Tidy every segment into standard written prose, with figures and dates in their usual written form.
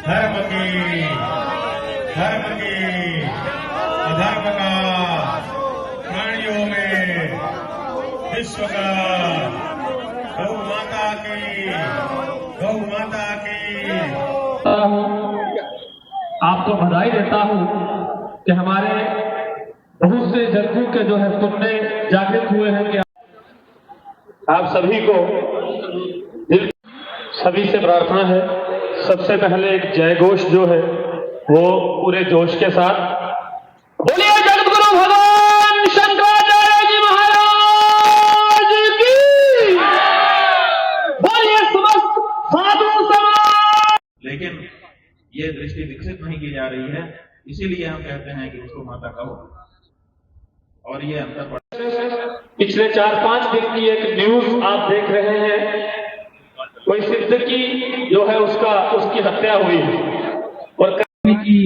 धर्म की अधर्म का प्राणियों में विश्व का गौ माता की आपको बधाई देता हूं कि हमारे बहुत से जगहों के जो है सुनने जागृत हुए हैं कि आप सभी को दिल सभी से प्रार्थना है। सबसे पहले एक जय घोष जो है वो पूरे जोश के साथ बोलिए जगत गुरु भगवान शंकराचार्य जी महाराज की, बोलिए समस्त साधु समाज। लेकिन ये दृष्टि विकसित नहीं की जा रही है, इसीलिए हम कहते हैं कि उसको माता कहो। और ये अंतर पिछले 4-5 दिन की एक न्यूज आप देख रहे हैं, कोई सिद्ध की जो है उसकी हत्या हुई और की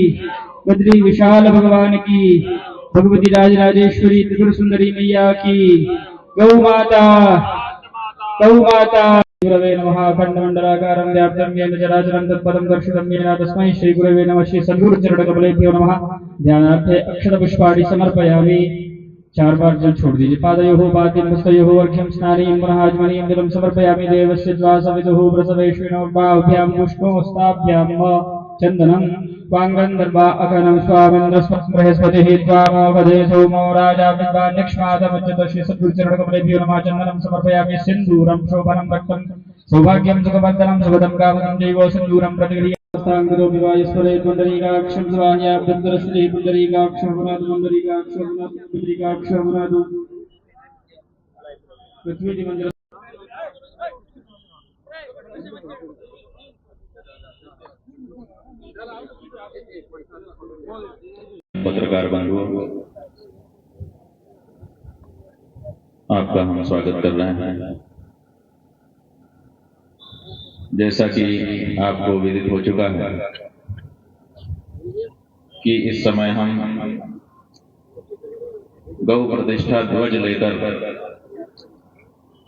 बद्री विशाल भगवान की, भगवती राजराजेश्वरी त्रिपुर सुंदरी मैया की, गौ माता गुरवे नमः। खंडमंडलाकारं व्याप्तं येन चराचरं तत्पदं दर्शितं येन तस्मै श्री गुरवे नमः। श्री सद्गुरु चरणकमलेभ्यो नमः। ध्यानार्थे अक्षतपुष्पाणि समर्पयामि। 4 बार जल छोड़ दीजिए। पादयोः पाद्यं हस्तयोः अर्घ्यं स्नानीं पुनः आचमनीं जलं समर्पयामि। देवस्य द्वासविदुः प्रसवेश्विनो बाहुभ्यां पुष्पोस्ताभ्यां चन्दनं वाङ्गन्धर्वा अकनं स्वामिन्द्रस्वं बृहस्पतिः त्वामोपदे सोमो राजा विद्वान्यक्ष्मादमुच्यते। श्री सद्गुरुचरणकमलेभ्यो नमः। चन्दनं समर्पयामि। सिन्दूरं शोभनं रक्तं सौभाग्यं सुखवर्धनं सुखदं कामदं दैवो सिन्दूरं प्रतिगृह्य विवायुस्वरे पुण्डरीकाक्षं स्वाह्याभ्यन्तरश्री पुण्डरीकाक्षरघुनाथ पुण्डरीकाक्षरघुनाथ पृथ्वी मंदिर। पत्रकार बंधुओं, आपका हम स्वागत कर रहे हैं। जैसा कि आपको विदित हो चुका है कि इस समय हम गौ प्रतिष्ठा ध्वज लेकर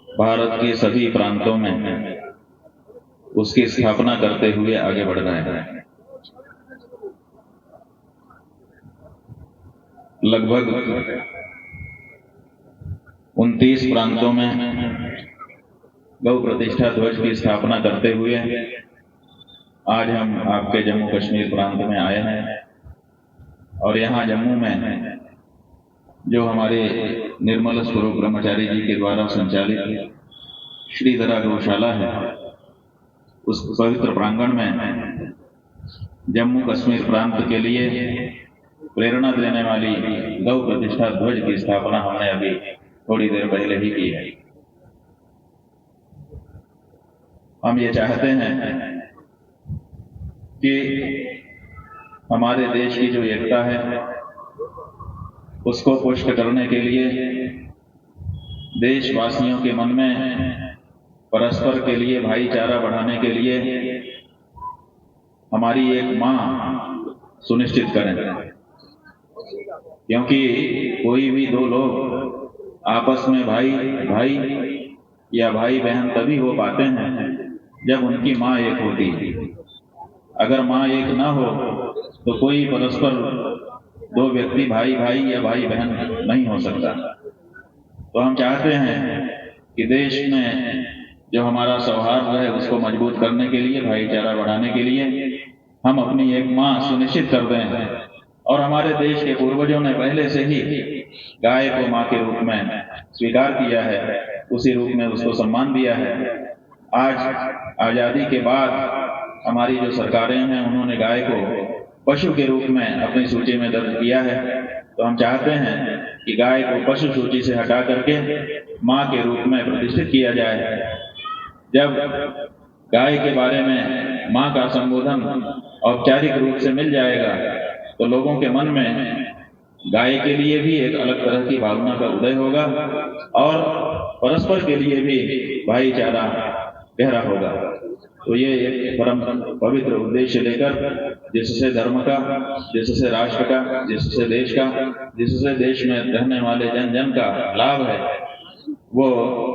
भारत के सभी प्रांतों में उसकी स्थापना करते हुए आगे बढ़ रहे हैं। लगभग 29 प्रांतों में गौ प्रतिष्ठा ध्वज की स्थापना करते हुए आज हम आपके जम्मू कश्मीर प्रांत में आए हैं। और यहाँ जम्मू में जो हमारे निर्मल स्वरूप ब्रह्मचारी जी के द्वारा संचालित श्रीधरा गौशाला है, उस पवित्र प्रांगण में जम्मू कश्मीर प्रांत के लिए प्रेरणा देने वाली गौ प्रतिष्ठा ध्वज की स्थापना हमने अभी थोड़ी देर पहले ही की है। हम ये चाहते हैं कि हमारे देश की जो एकता है उसको पुष्ट करने के लिए देशवासियों के मन में परस्पर के लिए भाईचारा बढ़ाने के लिए हमारी एक मां सुनिश्चित करें। क्योंकि कोई भी 2 लोग आपस में भाई या भाई बहन तभी हो पाते हैं जब उनकी मां एक होती है। अगर मां एक ना हो तो कोई परस्पर 2 व्यक्ति भाई या भाई बहन नहीं हो सकता। तो हम चाहते हैं कि देश में जो हमारा सौहार्द है उसको मजबूत करने के लिए, भाईचारा बढ़ाने के लिए हम अपनी एक मां सुनिश्चित कर दें। और हमारे देश के पूर्वजों ने पहले से ही गाय को मां के रूप में स्वीकार किया है, उसी रूप में उसको सम्मान दिया है। आज आजादी के बाद हमारी जो सरकारें हैं उन्होंने गाय को पशु के रूप में अपनी सूची में दर्ज किया है। तो हम चाहते हैं कि गाय को पशु सूची से हटा करके मां के रूप में प्रतिष्ठित किया जाए। जब गाय के बारे में मां का संबोधन औपचारिक रूप से मिल जाएगा तो लोगों के मन में गाय के लिए भी एक अलग तरह की भावना का उदय होगा और परस्पर के लिए भी भाईचारा गहरा होगा। तो ये एक परम पवित्र उद्देश्य लेकर जिससे धर्म का, जिससे राष्ट्र का, जिससे देश का, जिससे देश में रहने वाले जन जन का लाभ है, वो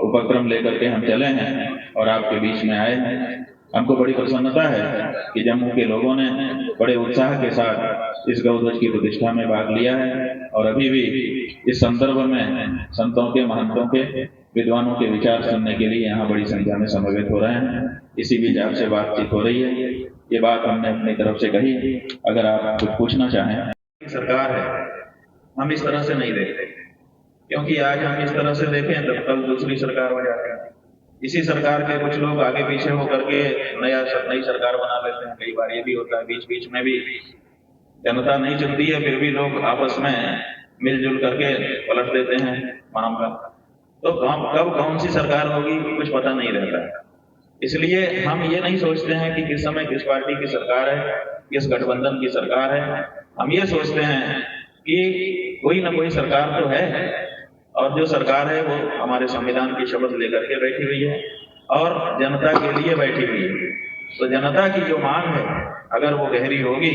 उपक्रम लेकर के हम चले हैं और आपके बीच में आए हैं। हमको बड़ी प्रसन्नता है कि जम्मू के लोगों ने बड़े उत्साह के साथ इस गौध्वज की प्रतिष्ठा में भाग लिया है और अभी भी इस संदर्भ में संतों के, महंतों के, विद्वानों के विचार सुनने के लिए यहाँ बड़ी संख्या में समवेत हो रहे हैं। इसी बीच आपसे बातचीत हो रही है। ये बात हमने अपनी तरफ से कही। अगर आप कुछ पूछना चाहें। सरकार है, हम इस तरह से नहीं देखते, क्योंकि आज हम इस तरह से देखें तब कल दूसरी सरकार हो जाती है। इसी सरकार के कुछ लोग आगे पीछे होकर के नई सरकार बना लेते हैं। कई बार ये भी होता है, बीच बीच में भी जनता नहीं चुनती है, फिर भी लोग आपस में मिलजुल करके पलट देते हैं मामला। तो कब कौन सी सरकार होगी कुछ पता नहीं रहता है। इसलिए हम ये नहीं सोचते हैं कि किस समय किस पार्टी की सरकार है, किस गठबंधन की सरकार है। हम ये सोचते हैं कि कोई ना कोई सरकार तो है, और जो सरकार है वो हमारे संविधान की शपथ लेकर के बैठी हुई है और जनता के लिए बैठी हुई है। तो जनता की जो मांग है अगर वो गहरी होगी,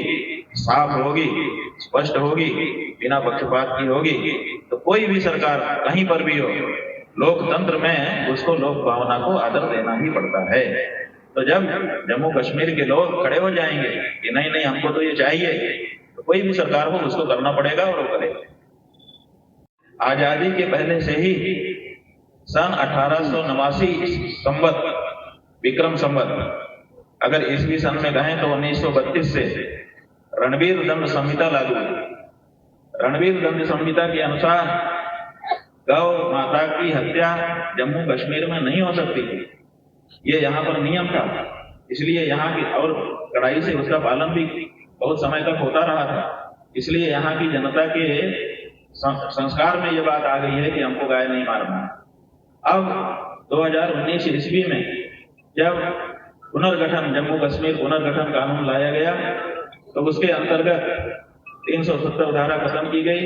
साफ होगी, स्पष्ट होगी, बिना पक्षपात की होगी, तो कोई भी सरकार कहीं पर भी हो, लोकतंत्र में उसको लोक भावना को आदर देना ही पड़ता है। तो जब जम्मू कश्मीर के लोग खड़े हो जाएंगे कि नहीं नहीं हमको तो ये चाहिए, तो कोई भी सरकार हो उसको करना पड़ेगा और वो करेगा। आजादी के पहले से ही सन 1889 संवत, विक्रम संवत, अगर ईस्वी सन में कहें तो 1932 से रणवीर दंड संहिता लागू हुई। रणवीर दंड संहिता के अनुसार गौ माता की हत्या जम्मू कश्मीर में नहीं हो सकती, ये यहाँ पर नियम था। इसलिए यहाँ की और कड़ाई से उसका पालन भी बहुत समय तक होता रहा था। इसलिए यहाँ की जनता के संस्कार में ये बात आ गई है कि हमको गाय नहीं मारना। अब 2019 ईस्वी में जब पुनर्गठन, जम्मू कश्मीर पुनर्गठन कानून लाया गया, तो उसके अंतर्गत 370 धारा खत्म की गई,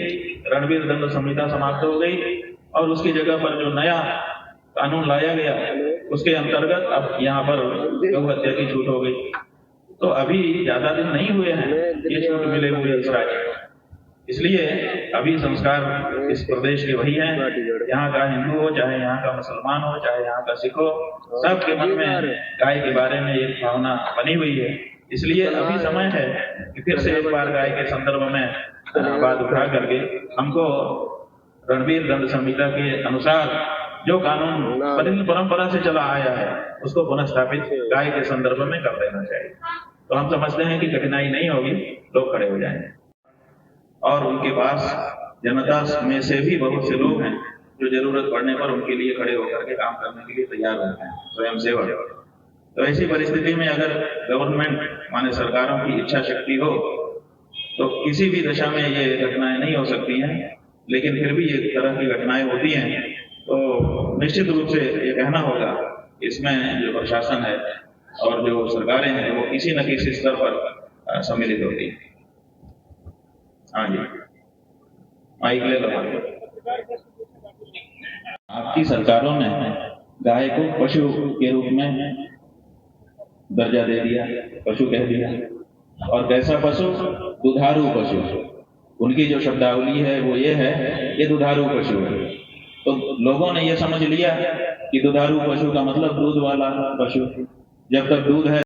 रणवीर दंड संहिता समाप्त हो गई और उसकी जगह पर जो नया कानून लाया गया उसके अंतर्गत अब यहाँ पर गौ हत्या की छूट हो गई। तो अभी ज्यादा दिन नहीं हुए हैं ये छूट मिले हुए इस राज्य को। इसलिए अभी संस्कार इस प्रदेश के वही हैं, यहाँ का हिंदू हो, चाहे यहाँ का मुसलमान हो, चाहे यहाँ का सिख हो, सबके मन में गाय के बारे में एक भावना बनी हुई है। इसलिए अभी समय है कि फिर से एक बार गाय के संदर्भ में बात उठा करके हमको रणवीर दंड संहिता के अनुसार जो कानून परंपरा से चला आया है उसको पुनः स्थापित गाय के संदर्भ में कर देना चाहिए। तो हम समझते हैं कि कठिनाई नहीं होगी, लोग खड़े हो जाएंगे और उनके पास जनता में से भी बहुत से लोग हैं जो जरूरत पड़ने पर उनके लिए खड़े होकर के काम करने के लिए तैयार रहते हैं, स्वयं सेवक। तो ऐसी परिस्थिति में अगर गवर्नमेंट माने सरकारों की इच्छा शक्ति हो तो किसी भी दशा में ये घटनाएं नहीं हो सकती हैं, लेकिन फिर भी ये तरह की घटनाएं होती हैं तो निश्चित रूप से ये कहना होगा इसमें जो प्रशासन है और जो सरकारें हैं वो किसी न किसी स्तर पर सम्मिलित होती है। हाँ जी, माइक ले लो। आपकी सरकारों ने गाय को पशु के रूप में दर्जा दे दिया, पशु कह दिया। और कैसा पशु? दुधारू पशु। उनकी जो शब्दावली है वो ये है, ये दुधारू पशु है। तो लोगों ने ये समझ लिया कि दुधारू पशु का मतलब दूध वाला पशु। जब तक दूध है